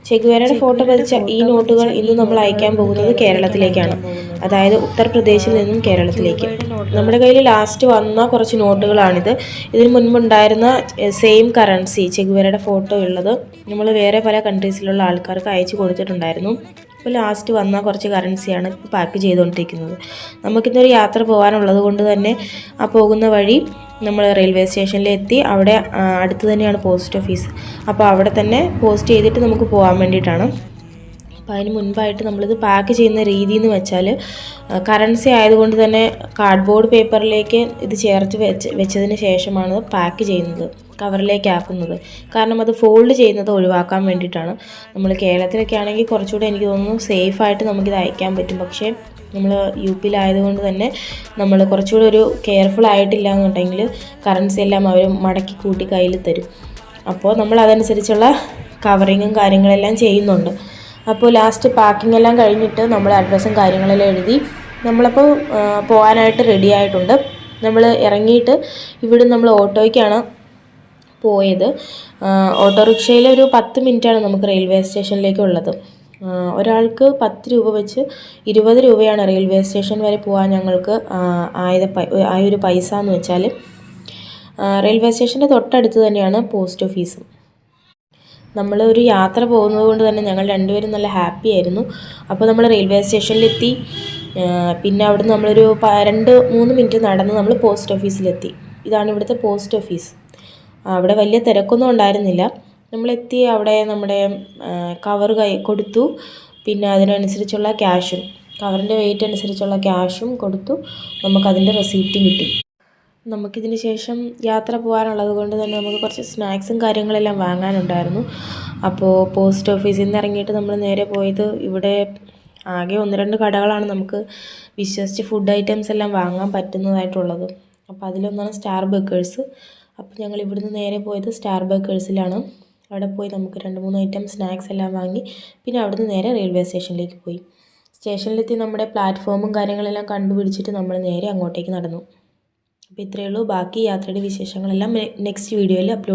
ചെഗുവേരയുടെ photo പതിച്ച ഈ നോട്ടുകൾ ഇന്ന് നമ്മൾ അയക്കാൻ പോകുന്നത് കേരളത്തിലേക്കാണ്, അതായത് ഉത്തർപ്രദേശിൽ നിന്നും കേരളത്തിലേക്ക്. നമ്മുടെ കയ്യിൽ ലാസ്റ്റ് വന്ന കുറച്ച് നോട്ടുകളാണിത്. ഇതിന് മുൻപുണ്ടായിരുന്ന സെയിം കറൻസി ചെഗുവേരയുടെ ഫോട്ടോ ഉള്ളത് നമ്മൾ വേറെ പല കൺട്രീസിലുള്ള ആൾക്കാർക്ക് അയച്ചു കൊടുത്തിട്ടുണ്ടായിരുന്നു. ഇപ്പോൾ ലാസ്റ്റ് വന്ന കുറച്ച് കറൻസിയാണ് ഇപ്പോൾ പാക്ക് ചെയ്തുകൊണ്ടിരിക്കുന്നത്. നമുക്കിന്നൊരു യാത്ര പോകാനുള്ളത് കൊണ്ട് തന്നെ ആ പോകുന്ന വഴി നമ്മൾ റെയിൽവേ സ്റ്റേഷനിലെത്തി. അവിടെ അടുത്ത് തന്നെയാണ് പോസ്റ്റ് ഓഫീസ്. അപ്പോൾ അവിടെ തന്നെ പോസ്റ്റ് ചെയ്തിട്ട് നമുക്ക് പോകാൻ വേണ്ടിയിട്ടാണ്. അപ്പോൾ അതിന് മുൻപായിട്ട് നമ്മളിത് പാക്ക് ചെയ്യുന്ന രീതി എന്ന് വെച്ചാൽ, കറൻസി ആയതുകൊണ്ട് തന്നെ കാർഡ്ബോർഡ് പേപ്പറിലേക്ക് ഇത് ചേർത്ത് വെച്ചതിന് ശേഷമാണ് പാക്ക് ചെയ്യുന്നത്, കവറിലേക്ക് ആക്കുന്നത്. കാരണം അത് ഫോൾഡ് ചെയ്യുന്നത് ഒഴിവാക്കാൻ വേണ്ടിയിട്ടാണ്. നമ്മൾ കേരളത്തിലൊക്കെ ആണെങ്കിൽ കുറച്ചുകൂടെ എനിക്ക് തോന്നുന്നു സേഫായിട്ട് നമുക്കിത് അയക്കാൻ പറ്റും. പക്ഷേ നമ്മൾ യു പിയിലായതുകൊണ്ട് തന്നെ നമ്മൾ കുറച്ചുകൂടി ഒരു കെയർഫുൾ ആയിട്ടില്ല എന്നുണ്ടെങ്കിൽ കറൻസി എല്ലാം അവർ മടക്കി കൂട്ടി കയ്യിൽ തരും. അപ്പോൾ നമ്മൾ അതനുസരിച്ചുള്ള കവറിങ്ങും കാര്യങ്ങളെല്ലാം ചെയ്യുന്നുണ്ട്. അപ്പോൾ ലാസ്റ്റ് പാക്കിംഗ് എല്ലാം കഴിഞ്ഞിട്ട് നമ്മൾ അഡ്രസ്സും കാര്യങ്ങളെല്ലാം എഴുതി നമ്മളപ്പോൾ പോകാനായിട്ട് റെഡി ആയിട്ടുണ്ട്. നമ്മൾ ഇറങ്ങിയിട്ട് ഇവിടെ നമ്മൾ ഓട്ടോയ്ക്കാണ് പോയത്. ഓട്ടോറിക്ഷയിൽ ഒരു 10 മിനിറ്റാണ് നമുക്ക് റെയിൽവേ സ്റ്റേഷനിലേക്കുള്ളത്. ഒരാൾക്ക് 10 രൂപ വെച്ച് 20 രൂപയാണ് റെയിൽവേ സ്റ്റേഷൻ വരെ പോകാൻ ഞങ്ങൾക്ക് ആയൊരു പൈസ എന്ന് വെച്ചാൽ. റെയിൽവേ സ്റ്റേഷൻ്റെ തൊട്ടടുത്ത് തന്നെയാണ് പോസ്റ്റ് ഓഫീസും. നമ്മൾ ഒരു യാത്ര പോകുന്നത് കൊണ്ട് തന്നെ ഞങ്ങൾ രണ്ടുപേരും നല്ല ഹാപ്പി ആയിരുന്നു. അപ്പോൾ നമ്മൾ റെയിൽവേ സ്റ്റേഷനിലെത്തി. പിന്നെ അവിടുന്ന് നമ്മളൊരു 2-3 മിനിറ്റ് നടന്ന് നമ്മൾ പോസ്റ്റ് ഓഫീസിലെത്തി. ഇതാണ് ഇവിടുത്തെ പോസ്റ്റ് ഓഫീസ്. അവിടെ വലിയ തിരക്കൊന്നും ഉണ്ടായിരുന്നില്ല. നമ്മളെത്തി അവിടെ നമ്മുടെ കവർ കൊടുത്തു. പിന്നെ അതിനനുസരിച്ചുള്ള ക്യാഷും, കവറിൻ്റെ വെയിറ്റ് അനുസരിച്ചുള്ള ക്യാഷും കൊടുത്തു. നമുക്കതിൻ്റെ റെസീപ്റ്റും കിട്ടി. നമുക്കിതിന് ശേഷം യാത്ര പോകാനുള്ളത് കൊണ്ട് തന്നെ നമുക്ക് കുറച്ച് സ്നാക്സും കാര്യങ്ങളെല്ലാം വാങ്ങാനുണ്ടായിരുന്നു. അപ്പോൾ പോസ്റ്റ് ഓഫീസിൽ നിന്ന് ഇറങ്ങിയിട്ട് നമ്മൾ നേരെ പോയത്, ഇവിടെ ആകെ 1-2 കടകളാണ് നമുക്ക് വിശ്വസിച്ച് ഫുഡ് ഐറ്റംസ് എല്ലാം വാങ്ങാൻ പറ്റുന്നതായിട്ടുള്ളത്. അപ്പോൾ അതിലൊന്നാണ് സ്റ്റാർ ബേക്കേഴ്സ്. അപ്പോൾ ഞങ്ങൾ ഇവിടുന്ന് നേരെ പോയത് സ്റ്റാർ ബേക്കേഴ്സിലാണ്. അവിടെ പോയി നമുക്ക് 2-3 ഐറ്റം സ്നാക്സ് എല്ലാം വാങ്ങി പിന്നെ അവിടുന്ന് നേരെ റെയിൽവേ സ്റ്റേഷനിലേക്ക് പോയി. സ്റ്റേഷനിലെത്തി നമ്മുടെ പ്ലാറ്റ്ഫോമും കാര്യങ്ങളെല്ലാം കണ്ടുപിടിച്ചിട്ട് നമ്മൾ നേരെ അങ്ങോട്ടേക്ക് നടന്നു. അപ്പോൾ ഇത്രയേ ഉള്ളൂ. ബാക്കി യാത്രയുടെ വിശേഷങ്ങളെല്ലാം നെക്സ്റ്റ് വീഡിയോയിൽ അപ്ലോഡ്